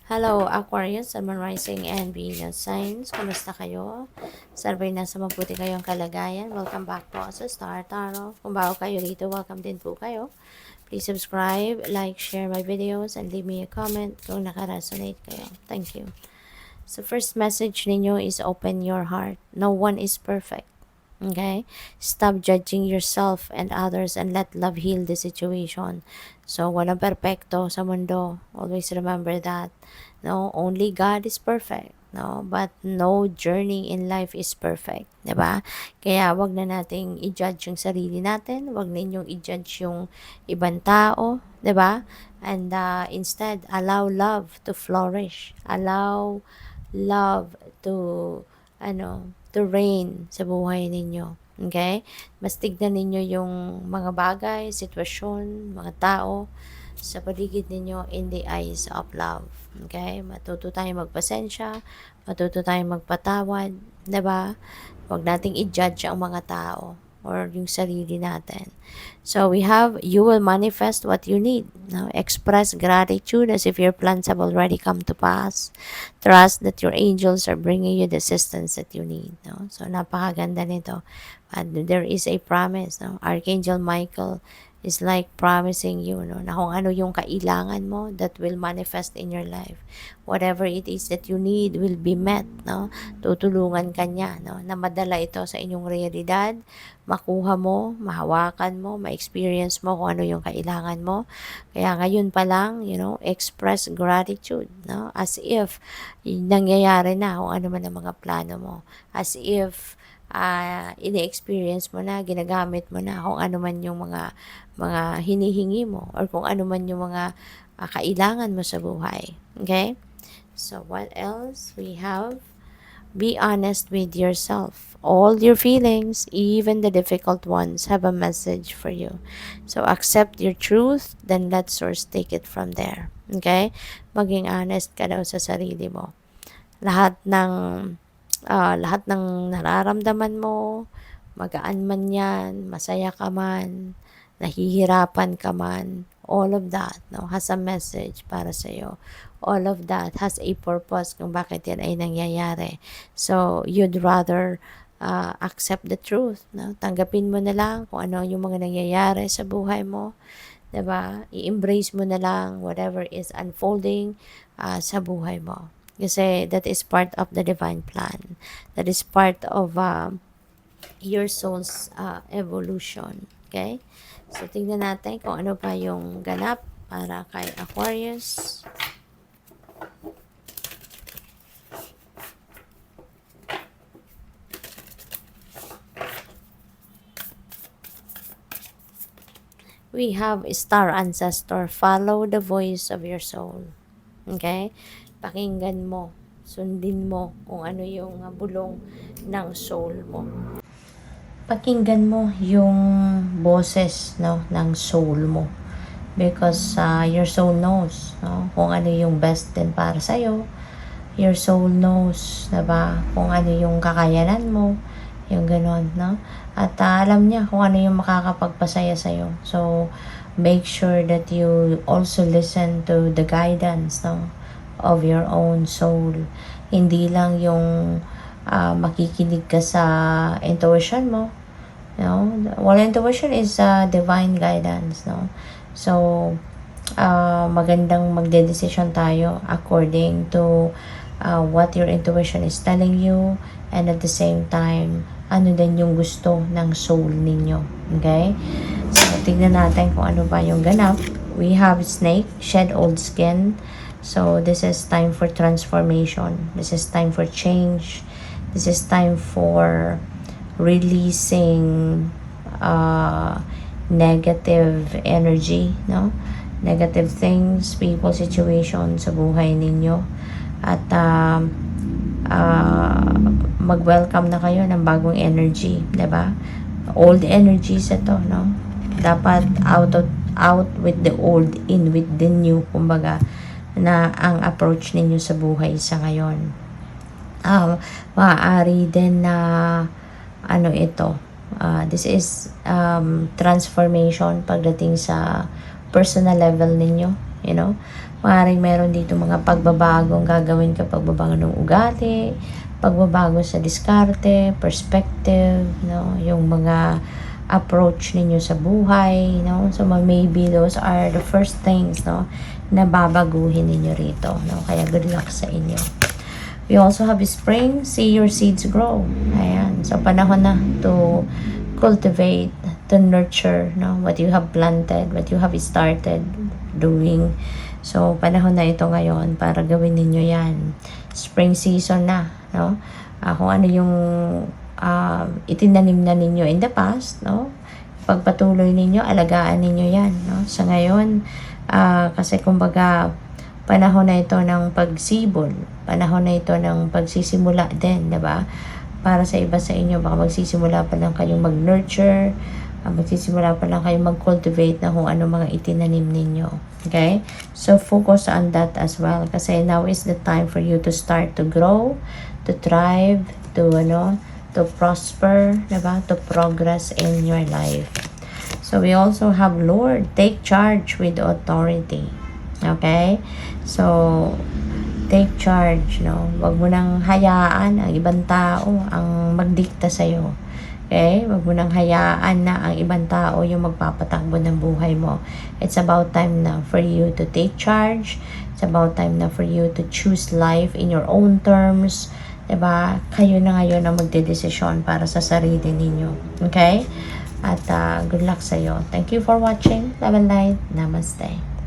Hello, Aquarius, Sun, Moon, Rising, and Venus signs. Kumusta kayo? Sarbay na sa mabuti kayong kalagayan. Welcome back po sa Star Tarot. Kung bago kayo rito, welcome din po kayo. Please subscribe, like, share my videos, and leave me a comment kung naka-resonate kayo. Thank you. So first message ninyo is open your heart. No one is perfect. Okay? Stop judging yourself and others and let love heal the situation. So, walang perfecto sa mundo. Always remember that. No, only God is perfect. No, but no journey in life is perfect. 'Di ba? Kaya wag na nating i-judge yung sarili natin. Wag ninyong i-judge yung ibang tao. 'Di ba? And instead, allow love to flourish. Allow love to reign sa buhay ninyo. Okay? Mas tignan ninyo yung mga bagay, sitwasyon, mga tao sa paligid ninyo in the eyes of love. Okay? Matuto tayong magpasensya, matuto tayong magpatawad, 'di ba? Huwag nating i-judge ang mga tao or yung sarili natin. So we have, you will manifest what you need. Now, express gratitude as if your plans have already come to pass. Trust that your angels are bringing you the assistance that you need. No? So napakaganda nito. And there is a promise. No? Archangel Michael is like promising you, no, na kung ano yung kailangan mo that will manifest in your life. Whatever it is that you need will be met, no? Tutulungan ka niya, no, na madala ito sa inyong realidad, makuha mo, mahawakan mo, ma-experience mo kung ano yung kailangan mo. Kaya ngayon pa lang, express gratitude, no? As if nangyayari na kung ano man ang mga plano mo. As if ini-experience mo na, ginagamit mo na kung ano man yung mga hinihingi mo or kung ano man yung mga kailangan mo sa buhay. Okay? So, what else? We have, be honest with yourself. All your feelings, even the difficult ones, have a message for you. So, accept your truth, then let source take it from there. Okay? Maging honest ka daw sa sarili mo. Lahat ng nararamdaman mo, magaan man yan, masaya ka man, nahihirapan ka man, all of that, no, has a message para sa iyo. All of that has a purpose kung bakit yan ay nangyayari. So, you'd rather accept the truth, no? Tanggapin mo na lang kung ano yung mga nangyayari sa buhay mo, 'di ba? I-embrace mo na lang whatever is unfolding sa buhay mo. Kasi that is part of the divine plan. That is part of your soul's evolution. Okay? So, tingnan natin kung ano pa yung ganap para kay Aquarius. We have Star Ancestor. Follow the voice of your soul. Okay? Pakinggan mo. Sundin mo kung ano yung bulong ng soul mo. Pakinggan mo yung boses, no, ng soul mo. Because your soul knows, no, kung ano yung best din para sa'yo. Your soul knows, diba, kung ano yung kakayanan mo. Yung ganon, no? At alam niya kung ano yung makakapagpasaya sa'yo. So, make sure that you also listen to the guidance, no, of your own soul. Hindi lang yung makikinig ka sa intuition mo. No? Well, intuition is divine guidance. No? So, magandang magde-decision tayo according to what your intuition is telling you, and at the same time, ano din yung gusto ng soul ninyo. Okay? So, tignan natin kung ano ba yung ganap. We have snake, shed old skin. So, this is time for transformation. This is time for change. This is time for releasing negative energy, no? Negative things, people, situations sa buhay ninyo. At mag-welcome na kayo ng bagong energy, 'di ba? Old energies ito, no? Dapat out with the old, in with the new, kumbaga, na ang approach ninyo sa buhay sa ngayon. Maaari din na this is transformation pagdating sa personal level ninyo, Maaaring meron dito mga pagbabagong gagawin ka, pagbabago ng ugali, pagbabago sa diskarte, perspective, no? Yung mga approach ninyo sa buhay, no? So maybe those are the first things, no, na babaguhin ninyo rito, no? Kaya good luck sa inyo. We also have spring, see your seeds grow. Ayan, so panahon na to cultivate, to nurture, no, what you have planted, what you have started doing. So, panahon na ito ngayon para gawin ninyo yan. Spring season na, no? Kung ano yung itinanim na ninyo in the past, no? Pagpatuloy ninyo, alagaan ninyo yan, no? Sa ngayon, kasi kumbaga, panahon na ito ng pagsibol, panahon na ito ng pagsisimula din, diba? Para sa iba sa inyo, baka magsisimula pa lang kayong mag-nurture, magsisimula pa lang kayong mag-cultivate na kung ano mga itinanim ninyo. Okay? So, focus on that as well. Kasi now is the time for you to start to grow, to thrive, to prosper, diba? To progress in your life. So, we also have Lord, take charge with authority. Okay? So, take charge, no? Wag mo nang hayaan ang ibang tao ang magdikta sa'yo. Okay? Wag mo nang hayaan na ang ibang tao yung magpapatakbo ng buhay mo. It's about time na for you to take charge. It's about time na for you to choose life in your own terms. Diba? Kayo na ngayon ang magdedesisyon para sa sarili ninyo. Okay? At good luck sa'yo. Thank you for watching. Love and light. Namaste.